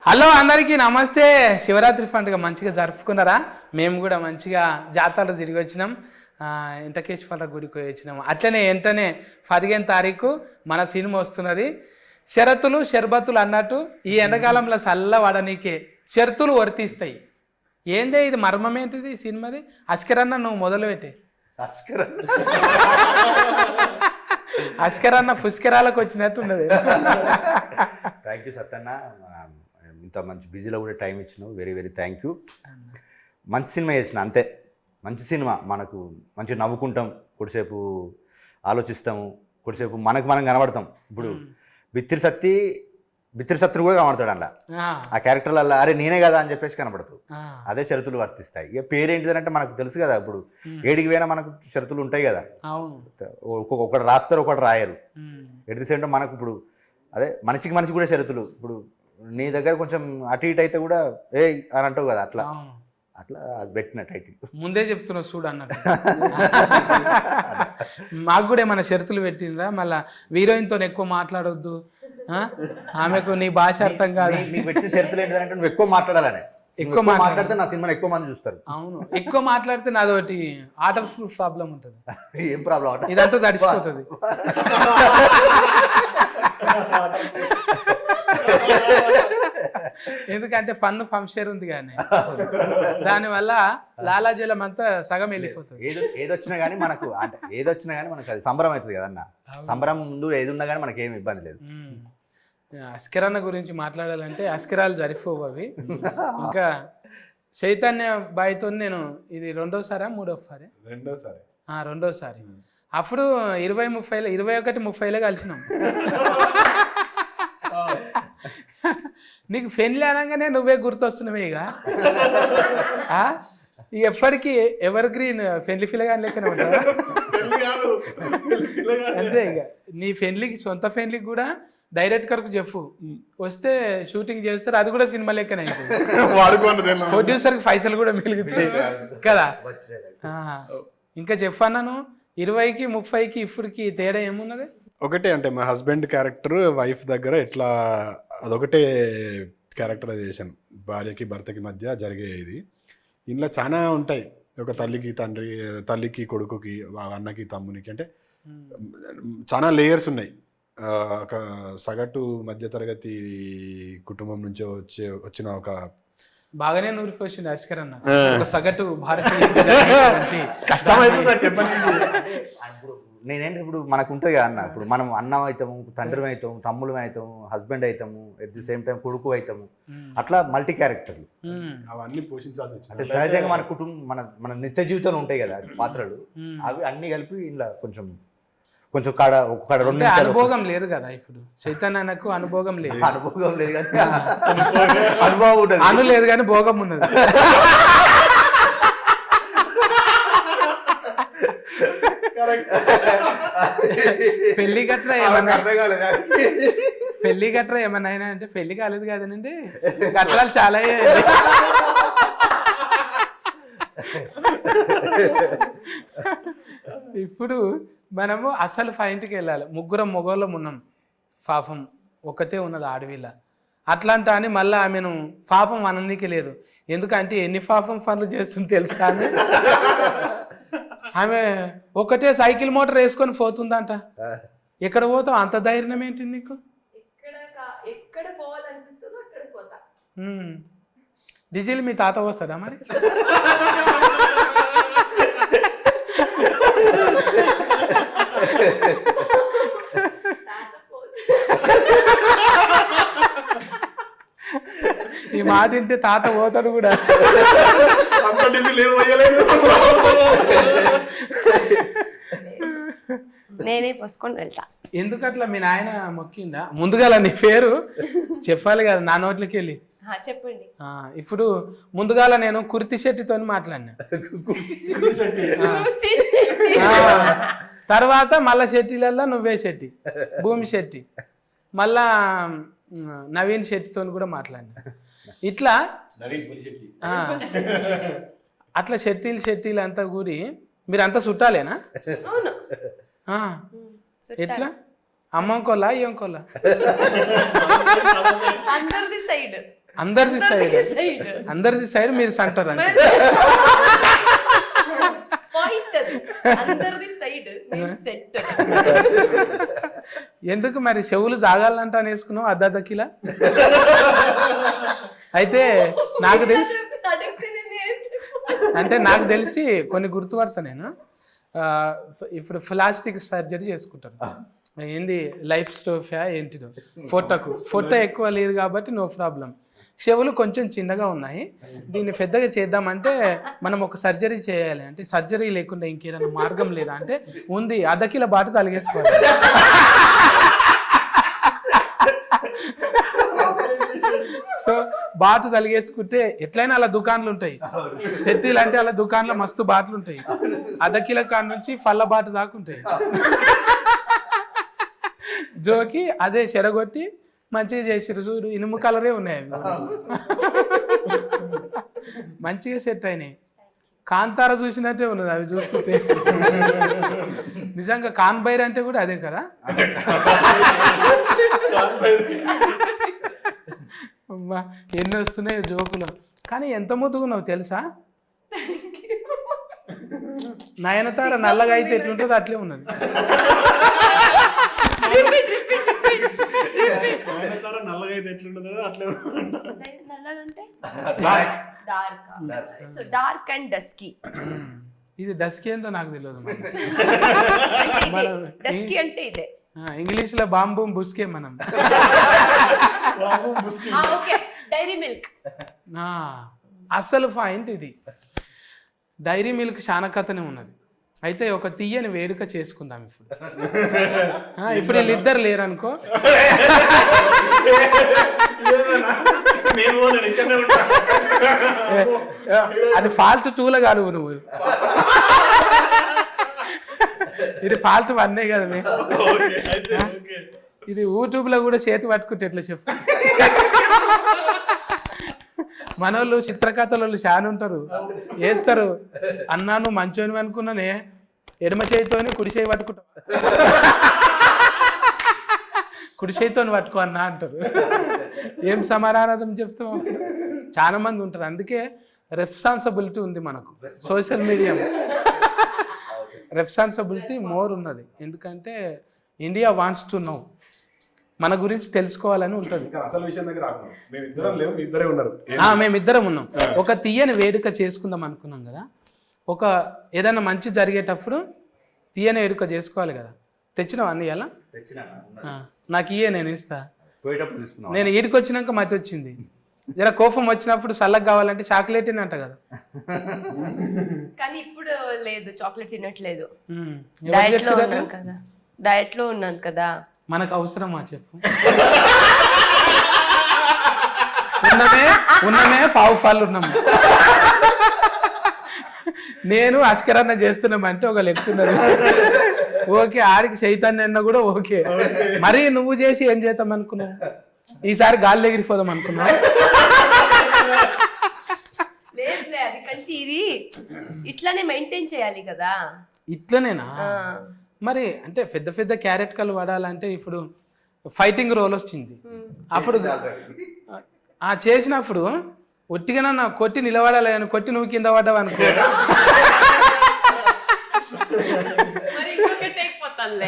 Hello అందరికీ నమస్తే. శివరాత్రి పండుగ మంచిగా జరుపుకున్నారా? మేము కూడా మంచిగా జాతరలు తిరిగి వచ్చినాం, వెంకటేశ్వర గుడికి పోయి వచ్చినాం. అట్లనే వెంటనే 15వ తారీఖు మన సినిమా వస్తున్నది. షరతులు షర్బతులు అన్నట్టు ఈ ఎండాకాలంలో చల్ల వడనీకే షరతులు వర్తిస్తాయి. ఏందే ఇది మర్మం ఏంటిది సినిమాది? అస్కరన్న నువ్వు మొదలుపెట్టే. అస్కరన్న పుష్కరాలకు వచ్చినట్టు ఉన్నది. థ్యాంక్ యూ సత్తన్న, ఇంత మంచి బిజీలో కూడా టైం ఇచ్చినావు. Very very thank you. మంచి సినిమా చేసిన అంతే. మంచి సినిమా, మనకు మంచిగా నవ్వుకుంటాం, కొద్దిసేపు ఆలోచిస్తాము, కొద్దిసేపు మనకు మనం కనబడతాం. ఇప్పుడు బిత్తిరి సత్తుని కూడా కనబడతాడు అలా, ఆ క్యారెక్టర్లలో అరే నేనే కదా అని చెప్పేసి కనబడతావు. అదే షరతులు వర్తిస్తాయి. ఇక పేరు ఏంటిదంటే మనకు తెలుసు కదా, ఇప్పుడు ఏడికి పోయినా మనకు షరతులు ఉంటాయి కదా. ఒకటి రాస్తారు, ఒకటి రాయరు. ఎట్ ది సేమ్ టైం మనకు ఇప్పుడు అదే మనిషికి మనిషి కూడా షరతులు. ఇప్పుడు నీ దగ్గర కొంచెం అటు ఇటు అయితే కూడా ఏ అని అంటావు కదా, అట్లా అట్లా అది పెట్టిన టైటిల్ ముందే చెప్తున్నా చూడు అన్నట్టు. మాకు కూడా ఏమైనా షరతులు పెట్టినరా? మళ్ళీ హీరోయిన్తో ఎక్కువ మాట్లాడొద్దు, ఆమెకు నీ భాష అర్థం కాదు. నీకు పెట్టిన షరతులు ఏంటంటే నువ్వు ఎక్కువ మాట్లాడాలని. ఎక్కువ మాట్లాడితే నా సినిమాని ఎక్కువ మంది చూస్తారు. అవును, ఎక్కువ మాట్లాడితే నాదోటి ఆర్డర్ ప్రూఫ్ ప్రాబ్లం ఉంటుంది. ఏం ప్రాబ్లం? ఇదంతా తడిచిపోతుంది. ఎందుకంటే ఫన్ ఫంక్షన్ ఉంది కానీ దానివల్ల లాలాజలం అంతా సగం వెళ్ళిపోతుంది. ఏదొచ్చినా కానీ మనకు అంటే ఏదొచ్చినా కానీ మనకు అది సంబరం అవుతుంది కదన్న. సంబరం ముందు ఏది ఉన్నా కానీ మనకి ఏమి ఇబ్బంది లేదు. అస్కరన్న గురించి మాట్లాడాలంటే అస్కరాలు జరిపోవు అవి. ఇంకా చైతన్య బాయ్తో నేను ఇది రెండోసారి అప్పుడు 21-30లో కలిసినాం. నీకు పెళ్ళి అనగానే నువ్వే గుర్తొస్తున్నావే. ఇక ఎప్పటికీ ఎవర్ గ్రీన్ పెళ్లి పిల్లగాని లెక్కనే ఉంటావా? అంతే. ఇక నీ పెళ్లికి సొంత పెళ్లికి కూడా డైరెక్టర్కు చెప్పు, వస్తే షూటింగ్ చేస్తారు, అది కూడా సినిమా లెక్కనే అవుతుంది. ప్రొడ్యూసర్కి పైసలు కూడా మిగులుతాయి కదా. ఇంకా చెప్పన్నాను 20కి 30కి ఇప్పటికి తేడా ఏమున్నది? ఒకటే అంటే మా హస్బెండ్ క్యారెక్టర్ వైఫ్ దగ్గర ఎట్లా అదొకటే క్యారెక్టరైజేషన్, భార్యకి భర్తకి మధ్య జరిగే ఇది. ఇంట్లో చాలా ఉంటాయి, ఒక తల్లికి తండ్రి, తల్లికి కొడుకుకి, అన్నకి తమ్మునికి, అంటే చాలా లేయర్స్ ఉన్నాయి. ఒక సగటు మధ్యతరగతి కుటుంబం నుంచి వచ్చిన ఒక బాగానే నూరిపోయింది అస్కరన్న. ఒక సగటు భారతీయ కష్టమైతుందా చెప్పండి. నేనేంటి ఇప్పుడు మనకు ఉంటుంది కదా అన్న, ఇప్పుడు మనం అన్నం అవుతాము, తండ్రి అవుతాము, తమ్ముడు అవుతాము, హస్బెండ్ అవుతాము, ఎట్ ది సేమ్ టైం కొడుకు అవుతాము. అట్లా మల్టీ క్యారెక్టర్లు అవన్నీ పోషించాల్సి వచ్చింది. అంటే సహజంగా మన కుటుంబం మన నిత్య జీవితంలో ఉంటాయి కదా పాత్రలు, అవి అన్ని కలిపి ఇలా కొంచెం కాడ 2 నిమిషాలు. అనుభవం లేదు కదా ఇప్పుడు చైతన్యకు, అనుభవం లేదు. అనుభవం లేదు కానీ అనుభవం ఉంటుంది. అను లేదు కానీ భోగం ఉన్నది. పెళ్లి గట్రా ఏమన్నా అయినా అంటే పెళ్లి కాలేదు కదనండి, గట్రాలు చాలా. ఇప్పుడు మనము అసలు పాయింట్కి వెళ్ళాలి. ముగ్గురం మొగోళ్ళం ఉన్నాం, పాపం ఒకతే ఉన్నది ఆడవిల్ల. అట్లాంటా అని మళ్ళీ ఆమెను పాపం అననీకి లేదు. ఎందుకంటే ఎన్ని పాపం పనులు చేస్తుంది తెలుసా అని. ఆమె ఒకటే సైకిల్ మోటార్ వేసుకొని పోతుందంట. ఎక్కడ పోతావు? అంత ధైర్యం ఏంటి నీకు? డీజిల్ మీ తాత వస్తుందా మరి? ఈ మాట వింటే తాత పోతాడు కూడా. నేనే పోసుకొని వెళ్తా. ఎందుకు అట్లా? మీ నాయన మొక్కిందా? ముందుగా నీ పేరు చెప్పాలి కదా నా నోట్లకి వెళ్ళి. చెప్పండి. ఇప్పుడు ముందుగాల నేను కుర్తి శెట్టితో మాట్లాడినా, తర్వాత మళ్ళా శెట్టిలల్లో నువ్వే శెట్టి, భూమి శెట్టి, మళ్ళా నవీన్ శెట్టితో కూడా మాట్లాడినా. ఇట్లా అట్లా శెట్టీలు అంతా కూడి మీరంతా చుట్టాలేనా? ఎట్లా? అమ్మంకోలా ఇంకోలా? అందరిది సైడ్. అందరిది సైడ్ సైడ్ అందరిది సైడ్ మీరు సెంటర్ అంటే పాయింట్ అది అందరిది సైడ్ నేను సెట్ ఎందుకు మరి చెవులు జాగాలంట అని వేసుకున్నావు అర్ధ కిలా అయితే నాకు తెలిసి అంటే నాకు తెలిసి కొన్ని గుర్తుపడతా నేను ఇప్పుడు ప్లాస్టిక్ సర్జరీ చేసుకుంటారు ఏంది లైఫ్ స్టోఫా ఏంటిదో ఫోటో ఎక్కువ లేదు కాబట్టి నో ప్రాబ్లం. చెవులు కొంచెం చిన్నగా ఉన్నాయి, దీన్ని పెద్దగా చేద్దామంటే మనం ఒక సర్జరీ చేయాలి అంటే సర్జరీ లేకుండా ఇంకేదైనా మార్గం లేదా అంటే ఉంది, అర్ధ కిలో బాట తలిగేసుకోవాలి. సో బాటు తలిగేసుకుంటే ఎట్లయినా అలా దుకాన్లు ఉంటాయి, సెట్టీలు అంటే అలా దుకాన్లో మస్తు బాటలు ఉంటాయి, అర్ధ కిలో కాడ నుంచి ఫల్ల బాట దాకా ఉంటాయి. జోకి అదే చెడగొట్టి మంచిగా చేసిరు చూడు, ఇనుము కలరే ఉన్నాయి అవి మంచిగా సెట్ అయినాయి. కాంతార చూసినట్టే ఉన్నది అవి చూస్తుంటే. నిజంగా కాన్బైర్ అంటే కూడా అదే కదా. అమ్మా ఎన్ని వస్తున్నాయి జోకులు, కానీ ఎంత ముద్దుగున్నావు తెలుసా. నయనతార నల్లగా అయితే ఎట్లుంటుందో అట్లే ఉన్నది. నల్లగా అయితే ఎట్లుంటుందో అట్లే నల్లగంటే dark. So dark and dusky. ఇది డస్కీ ఏందో నాకు తెలియదు. డస్కీ అంటే ఇదే ఇంగ్లీష్ లో బాంబు బుస్కే మనం. Okay Dairy Milk. అసలు పాయింట్ ఇది. డైరీ మిల్క్ చాలా కథనే ఉన్నది. అయితే ఒక తీయని వేడుక చేసుకుందాం ఇప్పుడు. ఇప్పుడు వీళ్ళిద్దరు లేరనుకో, అది ఫాల్ట్ 2లో కాదు నువ్వు, ఇది ఫాల్ట్ 1 కదా. ఇది యూట్యూబ్లో కూడా చేతి పట్టుకుంటే ఎట్లా చెప్పు. మనోళ్ళు చిత్రకథలు చాలా ఉంటారు, వేస్తారు. అన్నా నువ్వు మంచోని అనుకున్నానే, ఎడమ చేతితోని కుడి చేయి పట్టుకుంటావు, కుడి చేతితోని పట్టుకో అన్నా అంటారు. ఏం సమాధానం చెప్తాం. చాలా మంది ఉంటారు. అందుకే రెస్పాన్సిబిలిటీ ఉంది మనకు సోషల్ మీడియా, రెస్పాన్సిబిలిటీ మోర్ ఉన్నది. ఎందుకంటే ఇండియా వాంట్స్ టు నో, మన గురించి తెలుసుకోవాలని ఉంటుంది. అసలు విషయం దగ్గర మేమిద్దరం ఉన్నాం. ఒక తీయని వేడుక చేసుకుందాం అనుకున్నాం కదా. ఒక ఏదైనా మంచి జరిగేటప్పుడు తీయని వేడుక చేసుకోవాలి కదా. తెచ్చినావు అన్ని అలా నాకు ఇయ్యే, నేను ఇస్తా. నేను ఈడికి వచ్చినాక మతి వచ్చింది, జర కోపం వచ్చినప్పుడు చల్లగా కావాలంటే చాక్లెట్ అంట కదా. కానీ ఇప్పుడు లేదు, చాక్లెట్ తినట్లేదు. డయట్ లో ఉన్నాను కదా. మనకు అవసరమా చెప్పు. ఉన్నమే పావు ఫాల్ ఉన్నాము. నేను అస్కరన్న చేస్తున్నామంటే ఒక లెక్కున్నది. ఓకే, ఆడికి చైతన్య అన్న కూడా ఓకే. మరి నువ్వు చేసి ఏం చేద్దాం అనుకున్నావు? ఈసారి గాలి ఎగిరిపోదాం అనుకున్నావు. ఇది ఇట్లానే మెయింటైన్ చేయాలి కదా. ఇట్లనేనా? మరి అంటే పెద్ద పెద్ద క్యారెక్టర్లు వాడాలంటే ఇప్పుడు ఫైటింగ్ రోల్ వచ్చింది, అప్పుడు చేసినప్పుడు ఒట్టిగా నా కొట్టి నిలబడాలి అని, కొట్టి నువ్వు కింద పడ్డావు అనుకో,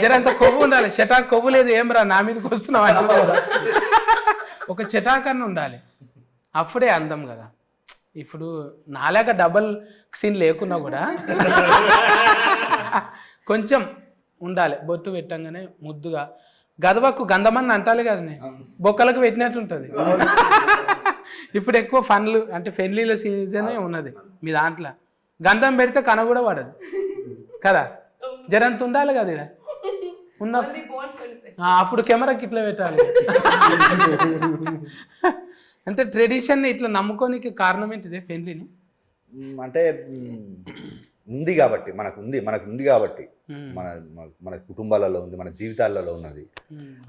జరంత కొవ్వు ఉండాలి. చెటాక్ కొవ్వు లేదు, ఏం రా నా మీదకి వస్తున్నావు అంటే ఒక చెటాకన్న ఉండాలి, అప్పుడే అందం కదా. ఇప్పుడు నాలాగా డబల్ సీన్ లేకున్నా కూడా కొంచెం ఉండాలి. బొట్టు పెట్టంగానే ముద్దుగా, గదవకు గంధమని అంటాలి కదా, బొక్కలకు పెట్టినట్టు ఉంటుంది. ఇప్పుడు ఎక్కువ ఫన్లు అంటే పెళ్లిళ్ళ సీజనే ఉన్నది మీ దాంట్లో. గంధం పెడితే కన కూడా పడదు కదా, జరంత ఉండాలి కదా ఇక్కడ ఉన్న. అప్పుడు కెమెరాకి ఇట్లా పెట్టాలి. అంటే ట్రెడిషన్ ఇట్లా నమ్ముకోనికి కారణం ఏంటిదే పెళ్లిని? అంటే ఉంది కాబట్టి, మనకు ఉంది కాబట్టి, మన కుటుంబాలలో ఉంది, మన జీవితాలలో ఉన్నది.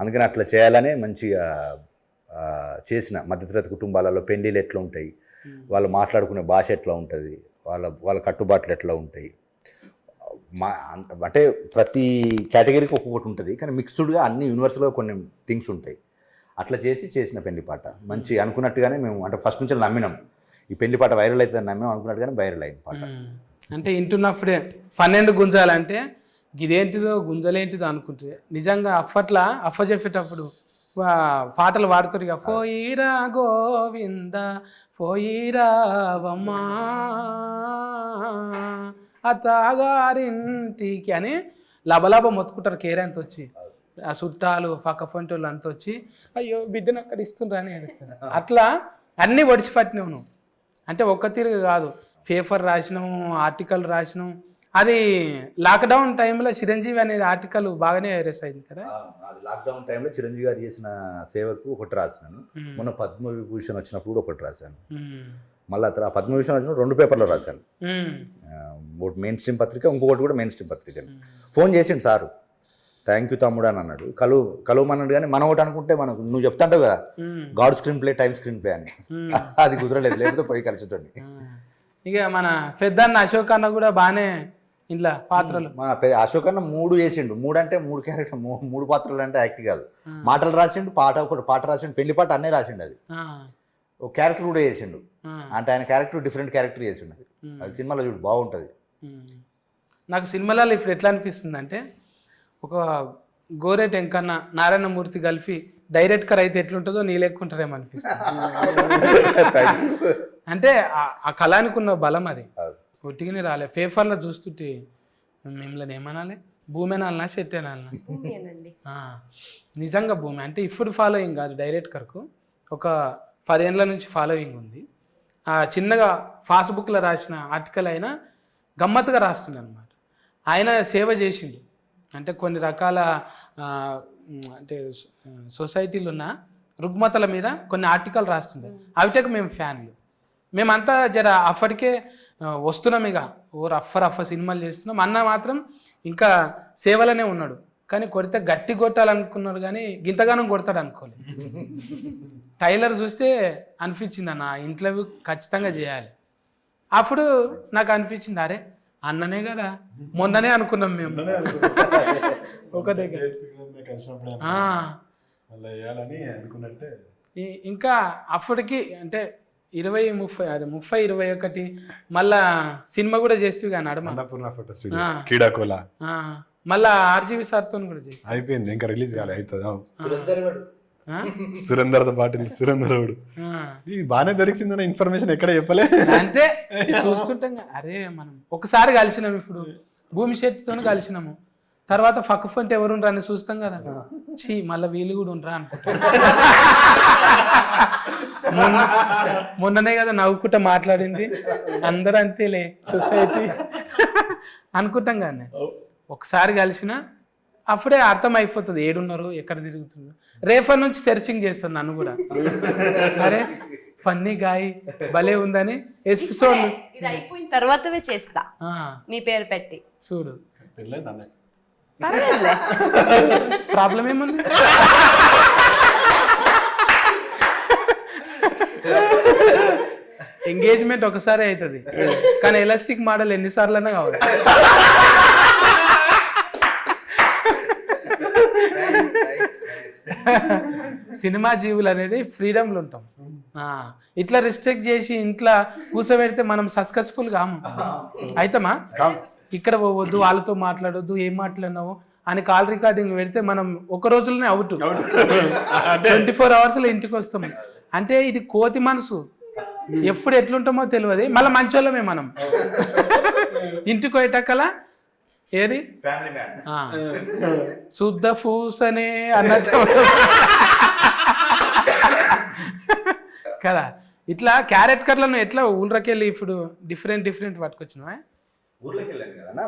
అందుకని అట్లా చేయాలనే మంచిగా చేసిన. మధ్యతరగతి కుటుంబాలలో పెళ్లిళ్ళు ఎట్లా ఉంటాయి, వాళ్ళు మాట్లాడుకునే భాష ఎట్లా ఉంటుంది, వాళ్ళ కట్టుబాట్లు ఎట్లా ఉంటాయి, అంటే ప్రతి కేటగిరీకి ఒక్కొక్కటి ఉంటుంది. కానీ మిక్స్డ్గా అన్ని యూనివర్సల్గా కొన్ని థింగ్స్ ఉంటాయి. అట్లా చేసిన పెళ్లిపాట మంచి అనుకున్నట్టుగానే మేము అంటే ఫస్ట్ నుంచి నమ్మినాం ఈ పెళ్లిపాట వైరల్ అవుతుందని నమ్మాం అనుకున్నట్టుగానే వైరల్ అయింది పాట. అంటే వింటున్నప్పుడే 12 గుంజాలంటే ఇదేంటిదో గుంజలేంటిదో అనుకుంటే నిజంగా అప్పట్లో అఫ్ఫ చెప్పేటప్పుడు పాటలు పాడుతారు ఇక పోయిరా గోవింద పోయిరావమ్మా అత్తగారింటికి అని లబలబ మొత్తుకుంటారు కేరంత వచ్చి ఆ చుట్టాలు పక్క పొంటోళ్ళు అంత వచ్చి అయ్యో బిడ్డను అక్కడ ఇస్తుండ్రా అని ఏడుస్తారు. అట్లా అన్నీ ఒడిచిపట్టినావు నువ్వు. అంటే ఒక్క తిరుగు కాదు, పేపర్ రాసినాము, ఆర్టికల్ రాసినాము. అది లాక్డౌన్ టైంలో చిరంజీవి అనేది ఆర్టికల్ బాగానే వైరస్ అయింది కదా. లాక్డౌన్ టైంలో చిరంజీవి గారు చేసిన సేవకు ఒకటి రాసినాను. మొన్న పద్మవిభూషణ్ వచ్చినప్పుడు ఒకటి రాశాను. మళ్ళీ ఆ పద్మవిభూషణ్ వచ్చిన 2 పేపర్లో రాశాను. ఒకటి మెయిన్ స్ట్రీమ్ పత్రిక, ఇంకొకటి కూడా మెయిన్ స్ట్రీమ్ పత్రిక. ఫోన్ చేసిండు సారు, థ్యాంక్ యూ తమ్ముడు అని అన్నాడు. కలువమన్నాడు. కానీ మనం ఒకటి అనుకుంటే మనకు నువ్వు చెప్తాంటావు కదా God screen play time screen play అని, అది కుదరలేదు, లేకపోతే పోయి కలిసితోండి. ఇక మన పెద్దన్న అశోక్ అన్న కూడా బాగానే ఇంట్లో పాత్రలు మా అశోక్ అన్న 3 చేసిండు. 3 అంటే 3 క్యారెక్టర్, 3 పాత్రలు అంటే యాక్ట్ కాదు. మాటలు రాసిండు, ఒకటి పాట రాసిండు, పెళ్లి పాట అన్నీ రాసిండు. అది ఒక క్యారెక్టర్ కూడా చేసిండు. అంటే ఆయన క్యారెక్టర్ డిఫరెంట్ క్యారెక్టర్ చేసిండు. అది సినిమాలో చూడు బాగుంటుంది. నాకు సినిమాలలో ఇప్పుడు ఎట్లా అనిపిస్తుంది అంటే ఒక గోరెట్ ఎంకన్న నారాయణమూర్తి కలిపి డైరెక్ట్గా అయితే ఎట్లుంటుందో నీ లెక్కుంటారేమో అనిపిస్తుంది. అంటే ఆ కళానికి ఉన్న బలం అది ఒట్టిగానే రాలే. పేపర్లో చూస్తుంటే మిమ్మల్ని ఏమనాలి, భూమి అనాలనా చెట్టు అనాలనా? నిజంగా భూమి అంటే ఇప్పుడు ఫాలోయింగ్ కాదు, డైరెక్టర్కు ఒక 10 ఏళ్ళ నుంచి ఫాలోయింగ్ ఉంది. చిన్నగా ఫాస్బుక్లో రాసిన ఆర్టికల్ అయినా గమ్మత్తుగా రాస్తుండే అనమాట. ఆయన సేవ చేసిండు. అంటే కొన్ని రకాల అంటే సొసైటీలు ఉన్న రుగ్మతల మీద కొన్ని ఆర్టికల్ రాస్తుండే. అవిటకు మేము ఫ్యాన్లు. మేమంతా జర అప్పటికే వస్తున్నాం, ఇక రఫ్ సినిమాలు చేస్తున్నాం. అన్న మాత్రం ఇంకా సేవలోనే ఉన్నాడు. కానీ కొడితే గట్టి కొట్టాలనుకున్నారు, కానీ గింతగానం కొడతాడు అనుకోలేదు. టైలర్ చూస్తే అనిపించింది అన్న ఇంటర్వ్యూ ఖచ్చితంగా చేయాలి. అప్పుడు నాకు అనిపించింది, అరే అన్ననే కదా, మొన్ననే అనుకున్నాం మేము ఒక దగ్గర. ఇంకా అప్పటికి అంటే 20-30 అది 30-21 మళ్ళా సినిమా కూడా చేస్తూ కానీ మళ్ళా ఆర్జీవి సార్తో కూడా చేసి అయిపోయింది, ఇంకా రిలీజ్ కాలే. అవుతుంది సురేందర్తో పాటు సురేందరుడు ఇది బాగానే దొరికిందన్న ఇన్ఫర్మేషన్ ఎక్కడ చెప్పలే. అంటే చూస్తుంటాం అరే మనం ఒకసారి కలిసినాము, ఇప్పుడు భూమి శెట్టితో కలిసినాము, తర్వాత పక్క ఫంటే ఎవరు ఉండరా అని చూస్తాం కదా. చీ మళ్ళీ వీళ్ళు కూడా ఉండరా అనుకుంటా. మొన్ననే కదా నవ్వుకుంటా మాట్లాడింది, అందరూ అంతేలే సొసైటీ అనుకుంటాం కానీ ఒకసారి కలిసిన అప్పుడే అర్థం అయిపోతుంది ఏడున్నారు, ఎక్కడ తిరుగుతున్నారు. రేపటి నుంచి సెర్చింగ్ చేస్తాను నన్ను కూడా. అరే ఫన్నీ గాయ భలే ఉందని ఎపిసోడ్ ఇది అయిపోయిన తర్వాతవే చేస్తా మీ పేరు పెట్టి చూడు. పర్వాలేదులే, ప్రాబ్లం ఏముంది. ఎంగేజ్మెంట్ ఒకసారి అవుతుంది, కానీ ఎలాస్టిక్ మోడల్ ఎన్నిసార్లు అయినా కావాలి. సినిమా జీవులు అనేది ఫ్రీడమ్లు ఉంటాం. ఇట్లా రిస్ట్రిక్ట్ చేసి ఇంట్లో కూర్చోబెడితే మనం సక్సెస్ఫుల్ కాము. అయితమా? ఇక్కడ పోవద్దు, వాళ్ళతో మాట్లాడొద్దు, ఏం మాట్లాడినావు అని కాల్ రికార్డింగ్ పెడితే మనం ఒక రోజులోనే అవుట్. 24 అవర్స్లో ఇంటికి వస్తాం. అంటే ఇది కోతి మనసు, ఎప్పుడు ఎట్లుంటామో తెలియదు. మళ్ళీ మంచోళ్ళమే మనం. ఇంటికి పోయేటక్కల ఏది శుద్ధ ఫూసనే అన్నట్టు కదా. ఇట్లా క్యారెట్ కర్లను ఎట్లా ఊళ్ళకెళ్ళి ఇప్పుడు డిఫరెంట్ పట్టుకొచ్చినావా? ఊర్లోకి వెళ్ళాను కదా,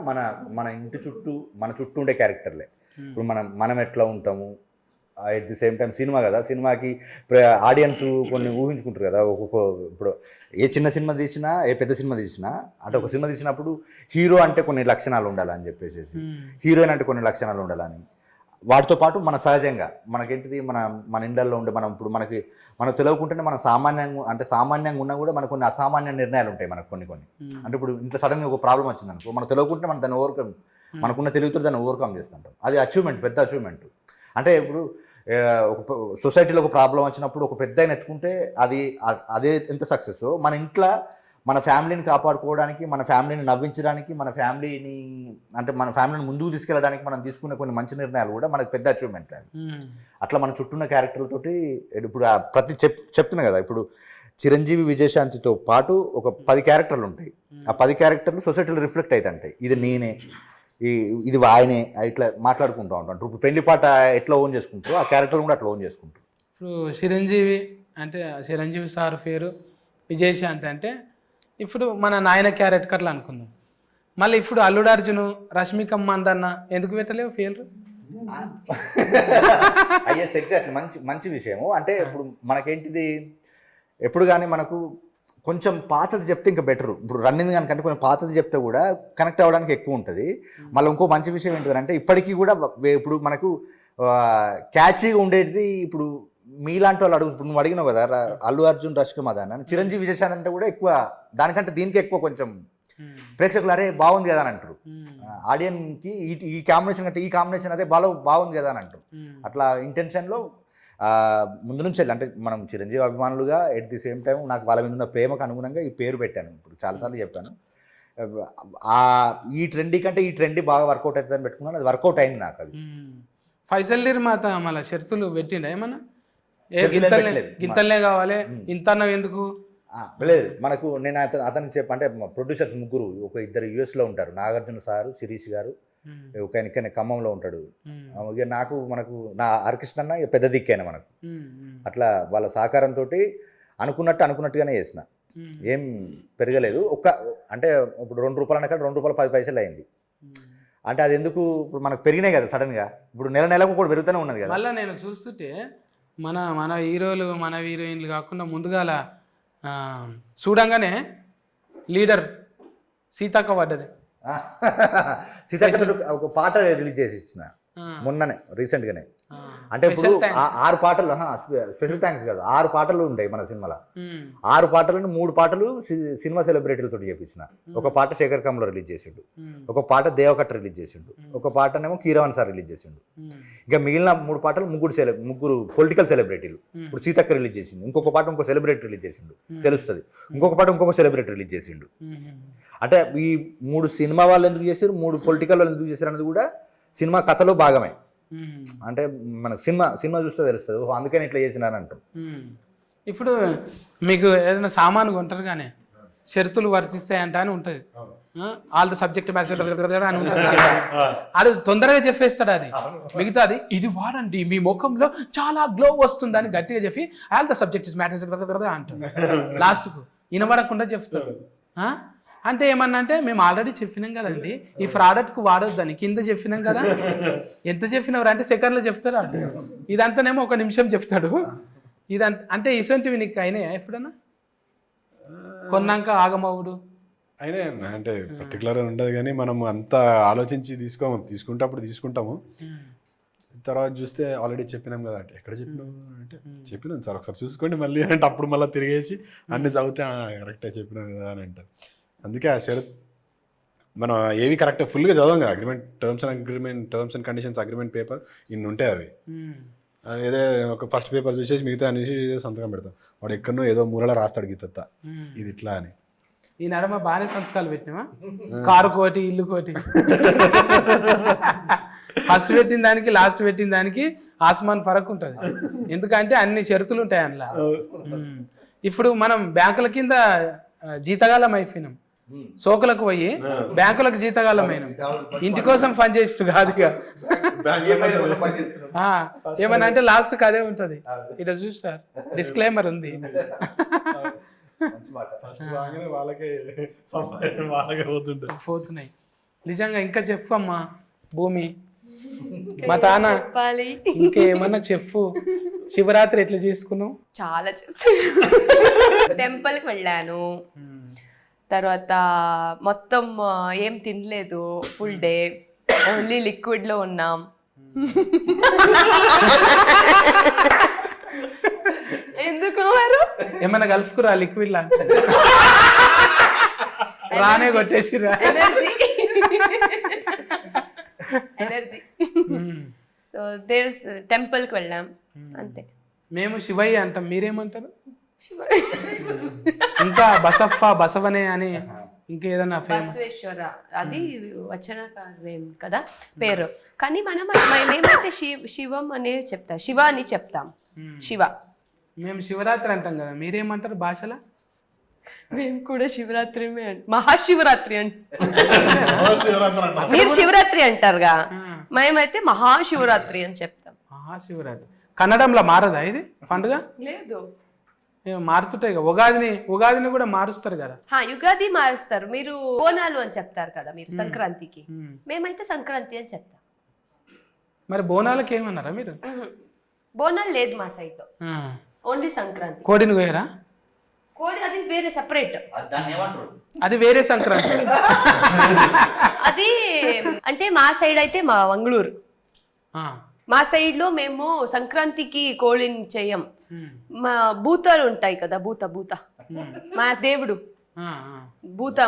మన ఇంటి చుట్టూ మన చుట్టూ ఉండే క్యారెక్టర్లే. ఇప్పుడు మనం ఎట్లా ఉంటాము, at the same time cinema కదా, సినిమాకి ఆడియన్స్ కొన్ని ఊహించుకుంటారు కదా. ఇప్పుడు ఏ చిన్న సినిమా తీసినా ఏ పెద్ద సినిమా తీసినా అంటే ఒక సినిమా తీసినప్పుడు హీరో అంటే కొన్ని లక్షణాలు ఉండాలని చెప్పేసి, హీరోయిన్ అంటే కొన్ని లక్షణాలు ఉండాలని, వాటితో పాటు మన సహజంగా మనకేంటిది మన ఇండల్లో ఉండే మనం ఇప్పుడు మనకు తెలియకుంటేనే మనం సామాన్యంగా ఉన్నా కూడా మనకు కొన్ని అసామాన్య నిర్ణయాలు ఉంటాయి మనకు కొన్ని. అంటే ఇప్పుడు ఇంట్లో సడన్గా ఒక ప్రాబ్లం వచ్చింది అనుకో, మనకు తెలియకుంటే మనం దాన్ని మనకున్న తెలివితో దాన్ని ఓవర్కమ్ చేస్తుంటాం. అది అచీవ్మెంట్, పెద్ద అచీవ్మెంట్. అంటే ఇప్పుడు ఒక సొసైటీలో ఒక ప్రాబ్లం వచ్చినప్పుడు ఒక పెద్ద ఎత్తుకుంటే అదే ఎంత సక్సెస్. మన ఇంట్లో మన ఫ్యామిలీని కాపాడుకోవడానికి, మన ఫ్యామిలీని నవ్వించడానికి, మన ఫ్యామిలీని ముందుకు తీసుకెళ్ళడానికి మనం తీసుకునే కొన్ని మంచి నిర్ణయాలు కూడా మనకు పెద్ద అచీవ్మెంట్. అట్లా మన చుట్టూన్న క్యారెక్టర్లతోటి ఇప్పుడు ప్రతి చెప్తున్నా కదా, ఇప్పుడు చిరంజీవి విజయశాంతితో పాటు ఒక 10 క్యారెక్టర్లు ఉంటాయి. ఆ 10 క్యారెక్టర్లు సొసైటీలో రిఫ్లెక్ట్ అవుతుంటాయి. ఇది నేనే, ఇది ఆయనే, ఇట్లా మాట్లాడుకుంటూ ఉంటాం. ఇప్పుడు పెళ్లి పాట ఎట్లా ఓన్ చేసుకుంటారో ఆ క్యారెక్టర్లు కూడా అట్లా ఓన్ చేసుకుంటారు. ఇప్పుడు చిరంజీవి అంటే చిరంజీవి సార్ పేరు విజయశాంతి అంటే ఇప్పుడు మన నాయన క్యారెక్టర్లు అనుకుందాం. మళ్ళీ ఇప్పుడు అల్లుడు అర్జును, రష్మిక మందన్న ఎందుకు పెట్టలేవు పేర్లు? ఐఎస్ ఎగ్జాక్ట్లీ, మంచి విషయము. అంటే ఇప్పుడు మనకేంటిది, ఎప్పుడు కానీ మనకు కొంచెం పాతది చెప్తే ఇంకా బెటర్. ఇప్పుడు రన్నింగ్ కనుకంటే కొంచెం పాతది చెప్తే కూడా కనెక్ట్ అవ్వడానికి ఎక్కువ ఉంటుంది. మళ్ళీ ఇంకో మంచి విషయం ఏంటంటే ఇప్పటికీ కూడా ఇప్పుడు మనకు క్యాచీగా ఉండేది. ఇప్పుడు మీలాంటి వాళ్ళు ఇప్పుడు నువ్వు అడిగినావు కదా, అల్లు అర్జున్, రష్మిక మందన్న, చిరంజీవి విజయశాంతి అంటే కూడా ఎక్కువ దానికంటే దీనికి ఎక్కువ కొంచెం ప్రేక్షకులు అరే బాగుంది కదా అని అంటారు. ఆడియన్స్కి ఈ కాంబినేషన్ కంటే ఈ కాంబినేషన్ అరే బాగుంది కదా అని అంటారు. అట్లా ఇంటెన్షన్లో ముందు నుంచి అంటే మనం చిరంజీవి అభిమానులుగా ఎట్ ది సేమ్ టైం నాకు వాళ్ళ మీద ఉన్న ప్రేమకు అనుగుణంగా ఈ పేరు పెట్టాను. ఇప్పుడు చాలాసార్లు చెప్పాను, ఈ ట్రెండీ కంటే ఈ ట్రెండీ బాగా వర్కౌట్ అవుతుందని పెట్టుకున్నాను. అది వర్కౌట్ అయింది నాకు. అది ఫైసల్ నిర్మాత మళ్ళీ షరతులు పెట్టిండ ఏమన్నా? గింతలనే కావాలి, ఇంత అన్నవి ఎందుకు లేదు. మనకు నేను అతనికి చెప్పంటే ప్రొడ్యూసర్స్ ముగ్గురు, ఒక 2 యూఎస్లో ఉంటారు, నాగార్జున సారు, శిరీష్ గారు, ఒక ఆయన ఖమ్మంలో ఉంటాడు. ఇక మనకు నా హరికృష్ణ అన్న పెద్ద దిక్కైనా మనకు. అట్లా వాళ్ళ సహకారంతో అనుకున్నట్టుగానే చేసిన, ఏం పెరగలేదు. అంటే ఇప్పుడు ₹2 అన్నక్కడ ₹2.10 అయింది. అంటే అది ఎందుకు, ఇప్పుడు మనకు పెరిగినాయి కదా సడన్గా. ఇప్పుడు నెలకు కూడా పెరుగుతూనే ఉన్నది కదా. మళ్ళీ నేను చూస్తుంటే మన హీరోలు, మన హీరోయిన్లు కాకుండా ముందుగాల చూడంగానే లీడర్ సీతక్క పడ్డది. సీతక్క ఒక పాట రిలీజ్ చేసి ఇచ్చిన మొన్ననే, రీసెంట్గానే. అంటే ఇప్పుడు 6 పాటలు, స్పెషల్ థ్యాంక్స్ కాదు, 6 పాటలు ఉంటాయి మన సినిమాలో. 6 పాటలను 3 పాటలు సినిమా సెలబ్రిటీలతో చేపించిన. ఒక పాట శేఖర్ కమ్లో రిలీజ్ చేసిండు, ఒక పాట దేవకట్ట రిలీజ్ చేసిండు, ఒక పాటనేమో కీరవాణి సార్ రిలీజ్ చేసిండు. ఇంకా మిగిలిన 3 పాటలు ముగ్గురు పొలిటికల్ సెలబ్రిటీలు. ఇప్పుడు సీతక్క రిలీజ్ చేసిండు, ఇంకొక పాట ఇంకో సెలబ్రిటీ రిలీజ్ చేసిండు, తెలుస్తుంది. ఇంకొక పాట ఇంకొక సెలబ్రిటీ రిలీజ్ చేసిండు. అంటే ఈ 3 సినిమా వాళ్ళు ఎందుకు చేశారు, 3 పొలిటికల్ వాళ్ళు ఎందుకు చేశారు అనేది కూడా సినిమా కథలో భాగమే. అంటే మనకు సినిమా చూస్తే తెలుస్తుంది, అందుకని ఇట్లా చేసినాను అంటాం. ఇప్పుడు మీకు ఏదైనా సామాను కొంటారు కానీ షరతులు వర్తిస్తాయంట అని ఉంటుంది. ఆల్ ద సబ్జెక్ట్ మ్యాటర్ అని ఉంటుంది. అది తొందరగా చెప్పేస్తాడు. అది మిగతాది ఇది వాడండి మీ ముఖంలో చాలా గ్లో వస్తుంది అని గట్టిగా చెప్పి ఆల్ ద సబ్జెక్ట్ మ్యాటర్ అంటాడు. లాస్ట్కు వినబడకుండా చెప్తాడు. అంటే ఏమన్నా అంటే మేము ఆల్రెడీ చెప్పినాం కదండి ఈ ప్రోడక్ట్కు వాడొద్దని, కింద చెప్పినాం కదా. ఎంత చెప్పినవారు అంటే సెకండ్లో చెప్తారా? ఇదంతానేమో 1 నిమిషం చెప్తాడు. ఇదంతా అంటే ఇసొంటివి నీకు అయినాయా ఎప్పుడన్నా? కొన్నాక ఆగమవుడు అయినా అంటే పర్టికులర్గా ఉండదు కానీ మనం అంత ఆలోచించి తీసుకుంటే అప్పుడు తీసుకుంటాము. తర్వాత చూస్తే ఆల్రెడీ చెప్పినాం కదా అంటే ఎక్కడ చెప్పినాం అంటే చెప్పినాం సార్ ఒకసారి చూసుకోండి మళ్ళీ అంటే అప్పుడు మళ్ళీ తిరిగేసి అన్ని చదివితే కరెక్ట్గా చెప్పినాం కదా అని అంటారు. అందుకే ఆ షరత్ మనం ఏవి కరెక్ట్గా ఫుల్గా చదవం కదా. Terms and conditions agreement paper ఇన్ని ఉంటాయి. అవి ఏదో ఒక ఫస్ట్ పేపర్ చూసేసి మిగతా అనేసి సంతకం పెడతాం. వాడు ఎక్కడనో ఏదో మూలలో రాస్తాడు గీత ఇది ఇట్లా అని. ఈ నడమ బాగానే సంతకాలు పెట్టినావా? కారు కోటి, ఇల్లు కోటి. ఫస్ట్ పెట్టిన దానికి లాస్ట్ పెట్టిన దానికి ఆస్మాన్ ఫరక్ ఉంటుంది. ఎందుకంటే అన్ని షరతులు ఉంటాయి అందులో. ఇప్పుడు మనం బ్యాంకుల కింద జీతగాలం అయిపోయినాం, సోకులకు పోయి బ్యాంకులకు జీతగాలమైన ఇంటి కోసం పని చేస్తూ కాదుగా. ఏమన్నా అంటే లాస్ట్ అదే ఉంటుంది. ఇట్లా చూస్తారు డిస్క్లైమర్ ఉంది. పోతున్నాయి నిజంగా. ఇంకా చెప్పు అమ్మా భూమి, మా తాన ఇంకేమన్నా చెప్పు. శివరాత్రి ఎట్లా చేసుకున్నావు? చాలా చేస్తాను. టెంపుల్కి వెళ్ళాను, తర్వాత మొత్తం ఏం తినలేదు, ఫుల్ డే ఓన్లీ లిక్విడ్లో ఉన్నాం. ఎందుకు వారు ఏమన్నా కలుపుకురా లిక్విడ్ లా? రానే కొట్టేసిరా ఎనర్జీ. సో టెంపుల్కి వెళ్ళాం అంతే. మేము శివయ్య అంటాం, మీరేమంటారు? శివ ఇంకా బసవనే అని ఇంకేదన్నా ఫేమస్? బసవేశ్వర అది వచనకారం కదా పేరు, కానీ మేమైతే శివం అనే చెప్తాం, శివ అని చెప్తాం. శివ. మేము శివరాత్రి అంటాం కదా, మీరేమంటారు భాషలో? మేము కూడా శివరాత్రి మహాశివరాత్రి మీరు శివరాత్రి అంటారుగా, మేమైతే మహాశివరాత్రి అని చెప్తాం. మహాశివరాత్రి కన్నడంలో మారదా ఇది పండుగ? లేదు, మారుతుంటాయి కదా. ఉగాదిని కూడా మారుస్తారు కదా. యుగాది మారుస్తారు, మీరు బోనాలు అని చెప్తారు కదా మీరు సంక్రాంతికి, మేమైతే సంక్రాంతి అని చెప్తాం. మరి బోనాలకి ఏమన్నారా మీరు? బోనాలు లేదు మా సైడ్, ఓన్లీ సంక్రాంతి. కోడిని కోయరా? కోడి అది వేరే సెపరేట్, అది వేరే సంక్రాంతి. అది అంటే మా సైడ్ అయితే మా మంగళూరు, మా సైడ్ లో మేము సంక్రాంతికి కోడిని చెయ్యం. మా భూతాలు ఉంటాయి కదా, భూత మా దేవుడు భూత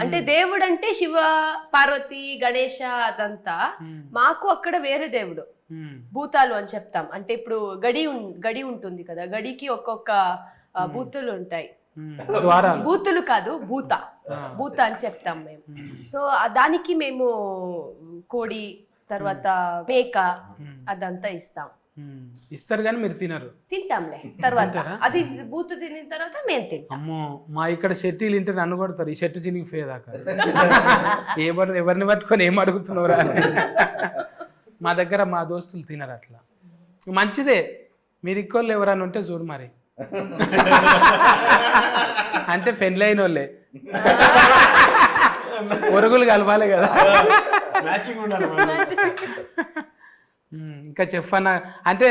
అంటే దేవుడు అంటే శివ పార్వతి గణేష అదంతా. మాకు అక్కడ వేరే దేవుడు భూతాలు అని చెప్తాం. అంటే ఇప్పుడు గడి ఉంటుంది కదా, గడికి ఒక్కొక్క భూతులు ఉంటాయి. భూతులు కాదు, భూత అని చెప్తాం మేము. సో దానికి మేము కోడి తర్వాత మేక అదంతా ఇస్తారు కానీ మీరు తినరు? తింటాంలే తర్వాత, అది బూతు తినిన తర్వాత మేము తింటాం. అమ్మో, మా ఇక్కడ షెట్టీలు ఇంటే నన్ను కొడతారు, ఈ షెట్టు చినిగిపోయేదాకా. ఎవరిని పట్టుకొని ఏం అడుగుతున్నావురా? మా దగ్గర మా దోస్తులు తినరు అట్లా. మంచిదే, మీరు ఇక్కోళ్ళు ఎవరన్నా ఉంటే చూడు మరి. అంటే పెళ్ళి అయిన వాళ్ళే ఒరుగులు కలవాలి కదా. ఇంకా చెఫ్ అన్న అంటే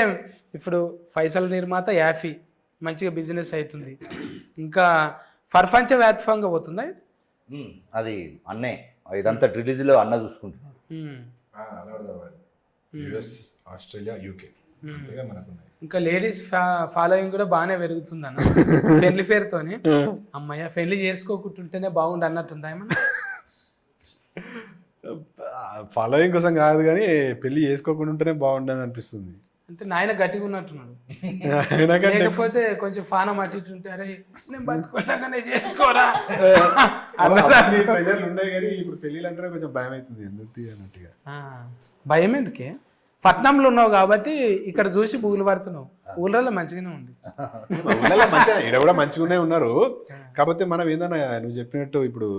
ఇప్పుడు ఫైసల్ నిర్మాత యాఫీ మంచిగా బిజినెస్ అవుతుంది. ఇంకా ప్రపంచ వ్యాప్తంగా పోతుందా అది? అన్నే ఇదంతా రిలీజ్లో అన్న చూసుకుంటున్నాడు. Australia, UK. ఇంకా లేడీస్ ఫాలోయింగ్ కూడా బాగానే పెరుగుతుంది అన్న పెళ్లి పేరుతోని. అమ్మయ్య పెళ్లి చేసుకోకుంటుంటేనే బాగుండు అన్నట్టుందా ఏమన్నా? ఫాలోయింగ్ కోసం కాదు కానీ పెళ్లి చేసుకోకుండా ఉంటేనే బాగుండని అనిపిస్తుంది. అంటే నాయన గట్టిగా ఉన్నట్టున్నాడు, లేకపోతే కొంచెం ఫానం అటు ఇటు ఉంటే అరే నేను బతుకున్నాగానే చేసుకోరా ప్రజలు ఉన్నాయి. కానీ ఇప్పుడు పెళ్ళిళ్ళు అంటేనే కొంచెం భయం అవుతుంది, ఎందుకు అన్నట్టుగా. భయం ఎందుకే? పట్నంలో ఉన్నావు కాబట్టి ఇక్కడ చూసి బూగులు పడుతున్నావు. ఊళ్ళలో మంచిగానే ఉంది, మంచిగా ఇక్కడ కూడా మంచిగానే ఉన్నారు. కాకపోతే మనం ఏందన్నా నువ్వు చెప్పినట్టు ఇప్పుడు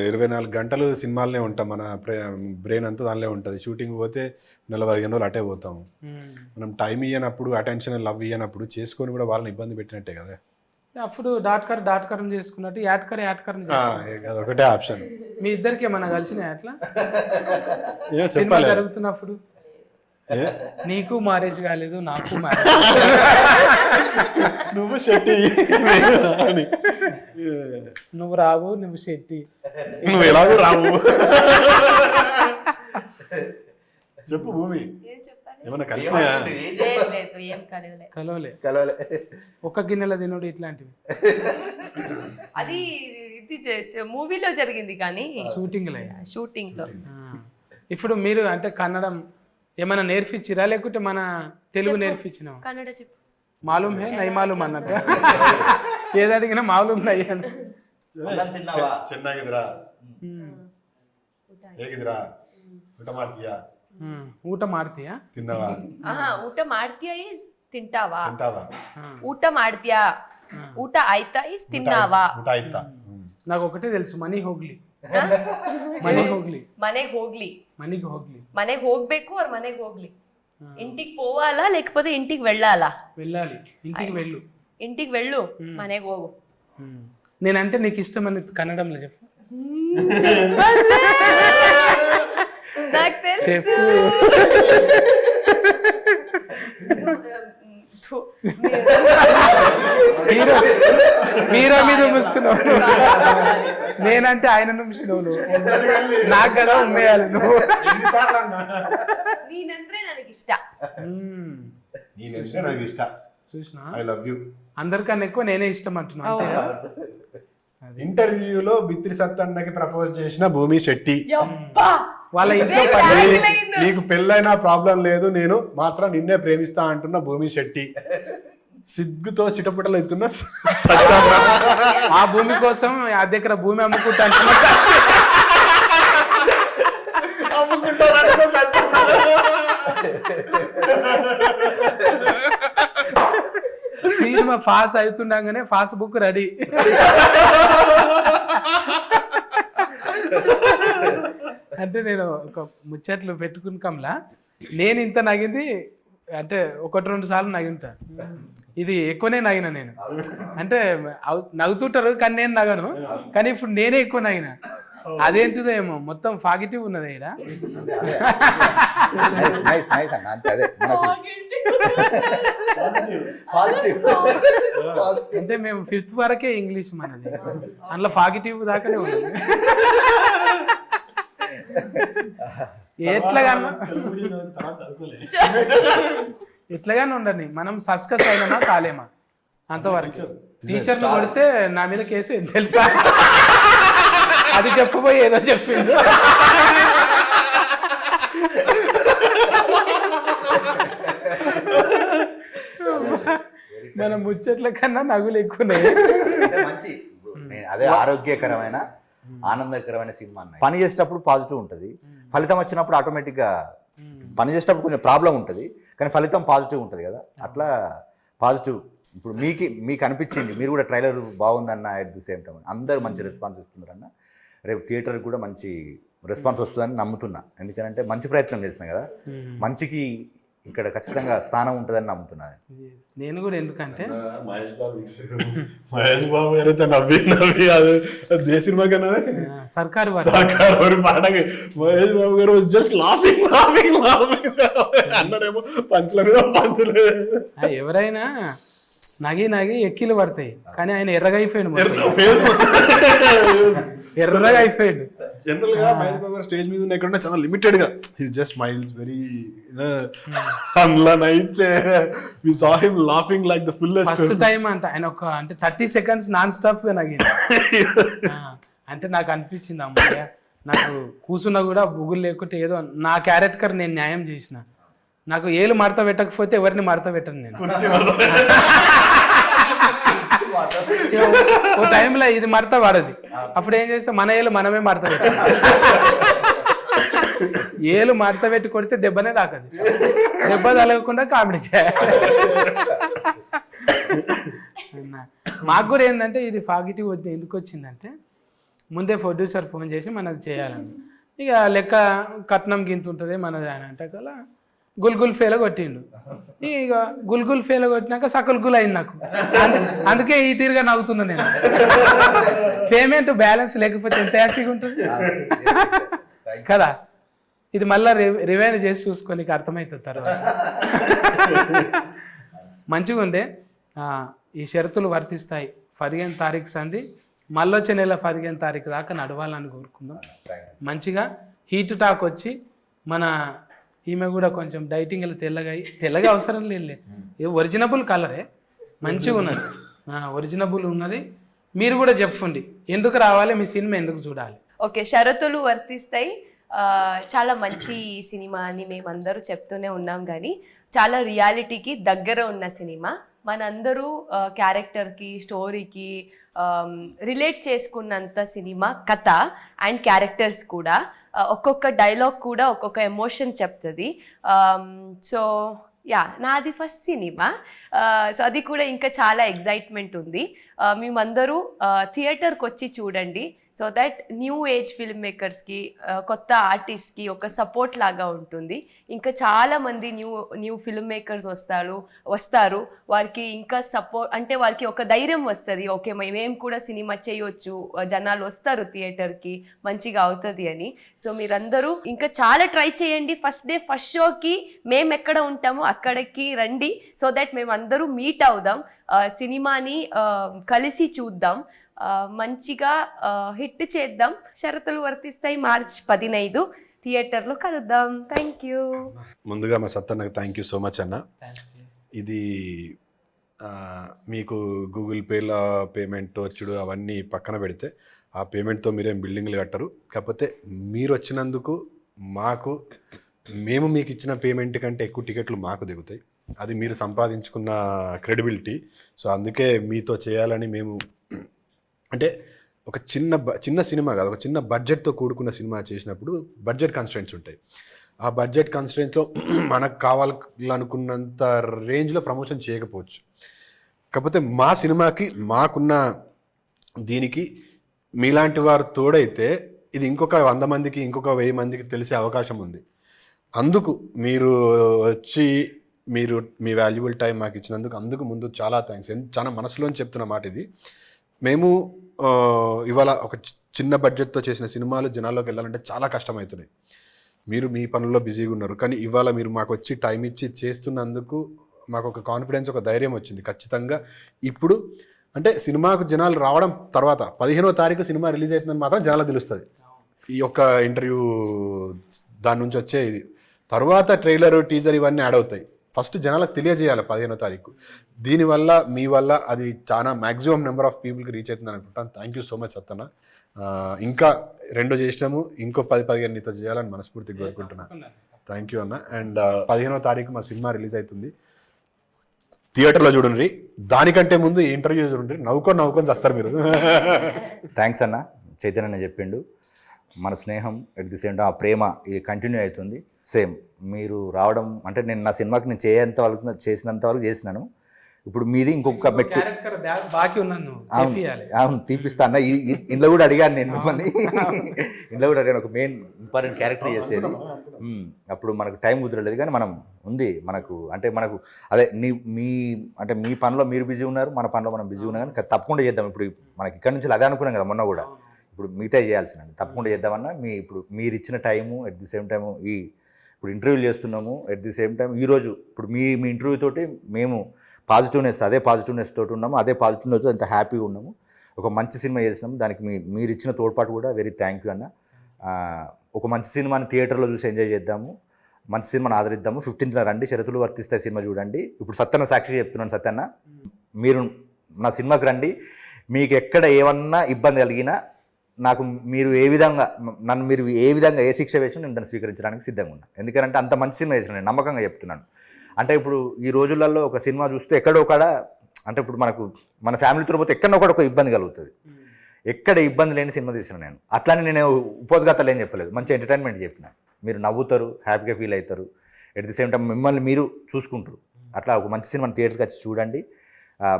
24 గంటలు సినిమాలనే ఉంటాం, మన బ్రెయిన్ అంతా దానిలో ఉంటుంది. షూటింగ్ పోతే 40 రోజులు అటే పోతాం. మనం టైం ఇవ్వనప్పుడు, అటెన్షన్ లవ్ ఇవ్వనప్పుడు చేసుకొని కూడా వాళ్ళని ఇబ్బంది పెట్టినట్టే కదా. అప్పుడు డాట్కరం చేసుకున్నట్టు యాట్కరం ఒకటే ఆప్షన్. మీ ఇద్దరికి ఏమన్నా కలిసినాయి అట్లా చెప్పాలి జరుగుతున్నప్పుడు? నీకు మ్యారేజ్ కాలేదు, నాకు మ్యారేజ్. నువ్వు శెట్టి, నువ్వు రావు, నువ్వు శెట్టి, నువ్వు ఎలాగో రావు. చెప్పు భూమి, ఏమన్నా కలిసినాయా? కలవలే. ఒక్క గిన్నెల తినుడు ఇట్లాంటివి అది ఇది చేసి మూవీలో జరిగింది కానీ షూటింగ్ లో. ఇప్పుడు మీరు అంటే కన్నడం ఏమైనా నేర్పించిరా లేకుంటే మన తెలుగు నేర్పించినా? కన్నడ చెప్పు. మాలూమ్ హే నై మాలూమ్ అన్నట్టు ఏది అడిగినా మాలూమ్ నై అన్న. ಚೆನ್ನಾಗಿದ್ರಾ, ಹೇಗಿದ್ರಾ, ಊಟ ಮಾಡ್ತೀಯಾ, ಊಟ ಮಾಡ್ತೀಯಾ, ತಿನ್ನವಾ, ಊಟ ಮಾಡ್ತೀಯಾ ಇಸ್ ತಿಂಟಾವಾ, ಊಟ ಮಾಡ್ತೀಯಾ, ಊಟ ಆಯ್ತಾ ಇಸ್ ತಿನ್ನಾವಾ. ಊಟ ಆಯ್ತಾ? నాకు ఒకటే తెలుసు, మనీ ಹೋಗ್ಲಿ. ಮನೆಗೆ ಹೋಗ್ಬೇಕು ಅವ್ರ ಮನೆಗೆ ಹೋಗ್ಲಿ. ఇంటికి పోవాలా లేకపోతే ఇంటికి వెళ్ళాలా? వెళ్ళాలి. ఇంటికి వెళ్ళు, మನೆಗೆ ಹೋಗು. నేనంటే నీకు ఇష్టమని కన్నడంలో చెప్పు. నాకు తెలుసు. మీరా మీద ముస్తున్నావు, నేనంటే ఆయన నుంచినావు నువ్వు. నాకు కదా ఉమ్మేయాలి నువ్వు. నేనంటే ನನಗೆ ಇಷ್ಟ. చూసినా, ఐ లవ్ యూ. అందరికన్నా ఎక్కువ నేనే ఇష్టం అంటున్నా. ఇంటర్వ్యూలో బిత్రి సత్తన్నకి ప్రపోజ్ చేసిన భూమి శెట్టి. వాళ్ళ ఇంట్లో ఇదే పని tagline. నీకు పెళ్ళైనా ప్రాబ్లం లేదు, నేను మాత్రం నిన్నే ప్రేమిస్తా అంటున్న భూమి శెట్టి, సిగ్గుతో చిటపటలు ఎత్తున్న ఆ భూమి కోసం ఆ దగ్గర భూమి అమ్ముకుంటాను సినిమా పాస్ అవుతుండగానే పాస్ బుక్ రెడీ. అంటే నేను ఒక ముచ్చట్లు పెట్టుకుని కమలా నేను ఇంత నగింది అంటే 1-2 సార్లు నగింటా. ఇది ఎక్కువనే నగిన నేను. అంటే నవ్వుతుంటారు కానీ నేను నగను, కానీ ఇప్పుడు నేనే ఎక్కువ నగిన. అదేంటిదో ఏమో మొత్తం పాజిటివ్ ఉన్నది ఇక్కడ. నైస్ నైస్ అన్న, అంతే అదే మనకు పాజిటివ్. అంటే మేము 5th వరకే ఇంగ్లీష్ మనది, అందులో పాజిటివ్ దాకానే ఉన్నది. ఎట్లాగానే ఉండని మనం సస్కస్ అయినా కాలేమా అంతవరకు. టీచర్ని కొడితే నా మీద కేసు ఏం తెలుసా, అది చెప్పబోయి ఏదో చెప్పింది. మన ముచ్చట్ల కన్నా నగులు ఎక్కువనే. మంచి అదే ఆరోగ్యకరమైన ఆనందకరమైన సినిమా అన్న. పని చేసేటప్పుడు పాజిటివ్ ఉంటుంది, ఫలితం వచ్చినప్పుడు ఆటోమేటిక్గా పని చేసేటప్పుడు కొంచెం ప్రాబ్లం ఉంటుంది, కానీ ఫలితం పాజిటివ్ ఉంటుంది కదా. అట్లా పాజిటివ్ ఇప్పుడు మీకు అనిపించింది, మీరు కూడా ట్రైలర్ బాగుందన్న, అట్ ది సేమ్ టైం అందరూ మంచి రెస్పాన్స్ ఇస్తున్నారన్న. రేపు థియేటర్కి కూడా మంచి రెస్పాన్స్ వస్తుందని నమ్ముతున్నా, ఎందుకంటే మంచి ప్రయత్నం చేసినా కదా, మంచికి ఇక్కడ ఖచ్చితంగా స్థానం ఉంటుందని నమ్ముతున్నాను నేను కూడా. ఎందుకంటే మహేష్ బాబు గారైతే నవ్వి అది ఏ సినిమా కన్నా సర్కారు పాటకి మహేష్ బాబు గారు జస్ట్ లాఫింగ్ అన్నాడేమో పంచుల మీద పంచులు. ఎవరైనా నగి ఎక్కిలు పడతాయి, కానీ ఆయన ఎర్రగా అయిపోయాడు, ఎర్రగా అయిపోయాడు. జనరల్ గా మహేష్ బాబు గారు స్టేజ్ మీద ఎక్కడున్నా చాలా లిమిటెడ్ గా, హి జస్ట్ స్మైల్స్ వెరీ. అయితే we saw him laughing like the fullest. First time అంట ఆయన అంటే 30 seconds నాన్ స్టాప్ గా నగింది. అంటే నాకు అనిపించింది, అమ్మాయి నాకు కూర్చున్నా కూడా బుగులు లేకుంటే ఏదో నా క్యారెక్టర్ నేను న్యాయం చేసిన. నాకు ఏలు మడత పెట్టకపోతే ఎవరిని మడత పెట్టను నేను. ఓ టైంలో ఇది మడత పడది, అప్పుడు ఏం చేస్తే మన ఏలు మనమే మడత పెట్టాలి. ఏలు మడత పెట్టి కొడితే దెబ్బనే తాకదు, దెబ్బ తగలకుండా కామెడీ చేయాలి. మాకు కూడా ఏంటంటే ఇది పాజిటివ్ ఎందుకు వచ్చిందంటే, ముందే ప్రొడ్యూసర్ ఫోన్ చేసి మనకు చేయాలని, ఇక లెక్క కట్నం గింత ఉంటుంది మనది అని అంటే కల గుల్గుల్ ఫేల కొట్టిండు. ఇక గుల్గుల్ ఫేల కొట్టినాక సకల్ గుల్ అయింది నాకు. అందుకే ఈ తీరుగా నవ్వుతున్నా నేను. పేమెంట్ బ్యాలెన్స్ లేకపోతే ఎంత హ్యాపీగా ఉంటుంది కదా. ఇది మళ్ళీ రివైండ్ చేసి చూసుకోనికి అర్థమవుతుంది తర్వాత. మంచిగా ఉండే. ఈ షరతులు వర్తిస్తాయి. 15 తారీఖు సంది మళ్ళొచ్చే నెల 15 తారీఖు దాకా నడవాలని కోరుకుందాం. మంచిగా హీట్ టాక్ వచ్చి మన ఈమె కూడా కొంచెం డైటింగ్ తెల్లగా అవసరం లేదు, ఒరిజినబుల్ కలరే మంచిగా ఉన్నది, ఒరిజినబుల్ ఉన్నది. మీరు కూడా చెప్పండి ఎందుకు రావాలి, మీ సినిమా ఎందుకు చూడాలి. ఓకే, షరతులు వర్తిస్తాయి. చాలా మంచి సినిమా అని మేమందరూ చెప్తూనే ఉన్నాం, కానీ చాలా రియాలిటీకి దగ్గర ఉన్న సినిమా. మనందరూ క్యారెక్టర్కి స్టోరీకి రిలేట్ చేసుకున్నంత సినిమా కథ అండ్ క్యారెక్టర్స్ కూడా. ఒక్కొక్క డైలాగ్ కూడా ఒక్కొక్క ఎమోషన్ చెప్తుంది. సో యా, నాది ఫస్ట్ సినిమా. సో అది కూడా ఇంకా చాలా ఎగ్జైట్మెంట్ ఉంది. మేమందరూ థియేటర్కి వచ్చి చూడండి, so that new age film మేకర్స్కి, కొత్త ఆర్టిస్ట్కి ఒక సపోర్ట్ లాగా ఉంటుంది. ఇంకా చాలామంది న్యూ ఫిల్మ్ మేకర్స్ వస్తారు. వారికి ఇంకా సపోర్ట్ అంటే వారికి ఒక ధైర్యం వస్తుంది, ఓకే మేము కూడా సినిమా చేయొచ్చు, జనాలు వస్తారు థియేటర్కి, మంచిగా అవుతుంది అని. సో మీరందరూ ఇంకా చాలా ట్రై చేయండి. ఫస్ట్ డే ఫస్ట్ షోకి మేము ఎక్కడ ఉంటామో అక్కడికి రండి, సో దట్ మేమందరూ మీట్ అవుదాం, సినిమాని కలిసి చూద్దాం, మంచిగా హిట్ చేద్దాం. షరతులు వర్తిస్తాయి. March 15 థియేటర్లో కలుద్దాం. Thank you. ముందుగా మా సత్తన్నకు థ్యాంక్ యూ సో మచ్ అన్న. ఇది మీకు గూగుల్ పేలో పేమెంట్ వచ్చుడు అవన్నీ పక్కన పెడితే, ఆ పేమెంట్తో మీరేం బిల్డింగ్లు కట్టరు. కాకపోతే మీరు వచ్చినందుకు మేము మీకు ఇచ్చిన పేమెంట్ కంటే ఎక్కువ టికెట్లు మాకు దిగుతాయి. అది మీరు సంపాదించుకున్న క్రెడిబిలిటీ. సో అందుకే మీతో చేయాలని మేము, అంటే ఒక చిన్న సినిమా కాదు, ఒక చిన్న బడ్జెట్తో కూడుకున్న సినిమా చేసినప్పుడు బడ్జెట్ కన్స్ట్రెంట్స్ ఉంటాయి. ఆ బడ్జెట్ కన్స్ట్రెంట్స్లో మనకు కావాలనుకున్నంత రేంజ్లో ప్రమోషన్ చేయకపోవచ్చు. కాకపోతే మా సినిమాకి మాకున్న దీనికి మీలాంటి వారు తోడైతే ఇది ఇంకొక 100 మందికి, ఇంకొక 1000 మందికి తెలిసే అవకాశం ఉంది. అందుకు మీరు వచ్చి మీరు మీ వాల్యుబుల్ టైం మాకు ఇచ్చినందుకు అందుకు ముందు చాలా థ్యాంక్స్. చాలా మనసులోని చెప్తున్న మాట ఇది. మేము ఇవాళ ఒక చిన్న బడ్జెట్తో చేసిన సినిమాలు జనాల్లోకి వెళ్ళాలంటే చాలా కష్టమవుతున్నాయి. మీరు మీ పనుల్లో బిజీగా ఉన్నారు, కానీ ఇవాళ మీరు మాకు వచ్చి టైం ఇచ్చి చేస్తున్నందుకు మాకు ఒక కాన్ఫిడెన్స్, ఒక ధైర్యం వచ్చింది. ఖచ్చితంగా ఇప్పుడు అంటే సినిమాకు జనాలు రావడం తర్వాత 15వ తారీఖు సినిమా రిలీజ్ అవుతుందని మాత్రం జనాలకు తెలుస్తుంది. ఈ యొక్క ఇంటర్వ్యూ దాని నుంచి వచ్చే ఇది తర్వాత ట్రైలర్, టీజర్ ఇవన్నీ యాడ్ అవుతాయి. ఫస్ట్ జనాలకు తెలియజేయాలి 15వ తారీఖు. దీనివల్ల మీ వల్ల అది చాలా మ్యాక్సిమం నెంబర్ ఆఫ్ పీపుల్కి రీచ్ అవుతుంది అనుకుంటాను. Thank you so much Sattanna. ఇంకా 2 చేసినాము, ఇంకో 10-15 నీతో చేయాలని మనస్ఫూర్తిగా కోరుకుంటున్నాను. థ్యాంక్ యూ అన్న. అండ్ 15వ తారీఖు మా సినిమా రిలీజ్ అవుతుంది, థియేటర్లో చూడండి. దానికంటే ముందు ఈ ఇంటర్వ్యూ చూడండి, నవ్వుకొని వస్తారు మీరు. థ్యాంక్స్ అన్న. చైతన్య చెప్పిండు, మన స్నేహం ఎట్ ది సేమ్ టైం ఆ ప్రేమ ఇది కంటిన్యూ అవుతుంది. సేమ్ మీరు రావడం అంటే నేను నా సినిమాకి నేను చేసినంత వరకు చేసినాను. ఇప్పుడు మీది ఇంకొక మెట్టు. అవును, తీపిస్తా అన్న. ఇంట్లో కూడా అడిగాను నేను మిమ్మల్ని, ఇంట్లో కూడా అడిగాను ఒక మెయిన్ ఇంపార్టెంట్ క్యారెక్టర్ చేసేది. అప్పుడు మనకు టైం కుదరలేదు, కానీ మనం ఉంది మనకు, అంటే మనకు అదే మీ పనిలో మీరు బిజీ ఉన్నారు, మన పనిలో మనం బిజీ ఉన్నాం, కానీ తప్పకుండా చేద్దాం. ఇప్పుడు మనకి ఇక్కడ నుంచి అదే అనుకున్నాం కదా మొన్న కూడా, ఇప్పుడు మిగతా చేయాల్సిందండి, తప్పకుండా చేద్దామన్నా. ఇప్పుడు మీరు ఇచ్చిన time at the same time ఇప్పుడు ఇంటర్వ్యూలు చేస్తున్నాము, ఎట్ ది సేమ్ టైం ఈరోజు ఇప్పుడు మీ ఇంటర్వ్యూ తోటి మేము అదే పాజిటివ్నెస్ తోటి ఉన్నాము, అదే పాజిటివ్నెస్ అంత హ్యాపీగా ఉన్నాము. ఒక మంచి సినిమా చేసినాము, దానికి మీరు ఇచ్చిన తోడ్పాటు కూడా వెరీ థ్యాంక్ యూ అన్న. ఒక మంచి సినిమాని థియేటర్లో చూసి ఎంజాయ్ చేద్దాము, మంచి సినిమాని ఆదరిద్దాము. 15న రండి, షరతులు వర్తిస్తాయి సినిమా చూడండి. ఇప్పుడు సత్యన్న సాక్షి చెప్తున్నాను, సత్యన్న మీరు నా సినిమాకి రండి. మీకు ఎక్కడ ఏమన్నా ఇబ్బంది కలిగినా మీరు ఏ విధంగా ఏ శిక్ష వేసినా నేను దాన్ని స్వీకరించడానికి సిద్ధంగా ఉన్నాను. ఎందుకంటే అంత మంచి సినిమా చేసిన నేను నమ్మకంగా చెప్తున్నాను. అంటే ఇప్పుడు ఈ రోజులలో ఒక సినిమా చూస్తే ఎక్కడో ఒకడ, అంటే ఇప్పుడు మన ఫ్యామిలీతో పోతే ఎక్కడో ఒక ఇబ్బంది కలుగుతుంది. ఎక్కడ ఇబ్బంది లేని సినిమా తీసిన నేను. అట్లానే నేను ఉపోద్ఘాతాలు ఏం చెప్పలేదు, మంచి ఎంటర్టైన్మెంట్ చెప్పిన. మీరు నవ్వుతారు, హ్యాపీగా ఫీల్ అవుతారు, ఎట్ ది సేమ్ టైం మిమ్మల్ని మీరు చూసుకుంటారు. అట్లా ఒక మంచి సినిమాని థియేటర్కి వచ్చి చూడండి,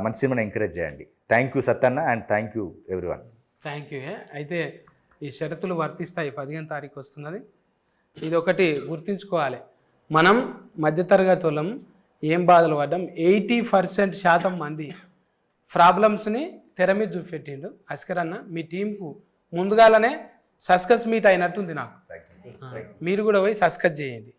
మంచి సినిమాని ఎంకరేజ్ చేయండి. Thank you Sattanna, and thank you everyone. Thank you. అయితే ఈ షరతులు వర్తిస్తాయి, 15వ తారీఖు వస్తున్నది. ఇది ఒకటి గుర్తుంచుకోవాలి, మనం మధ్యతరగతి వాళ్ళం ఏం బాధలు పడ్డాం. 80% మంది ప్రాబ్లమ్స్ని తెర మీద చూపెట్టిండు అస్కర్ అన్న. మీ టీంకు ముందుగానే సస్కస్ మీట్ అయినట్టుంది నాకు. మీరు కూడా పోయి సస్కస్ చేయండి.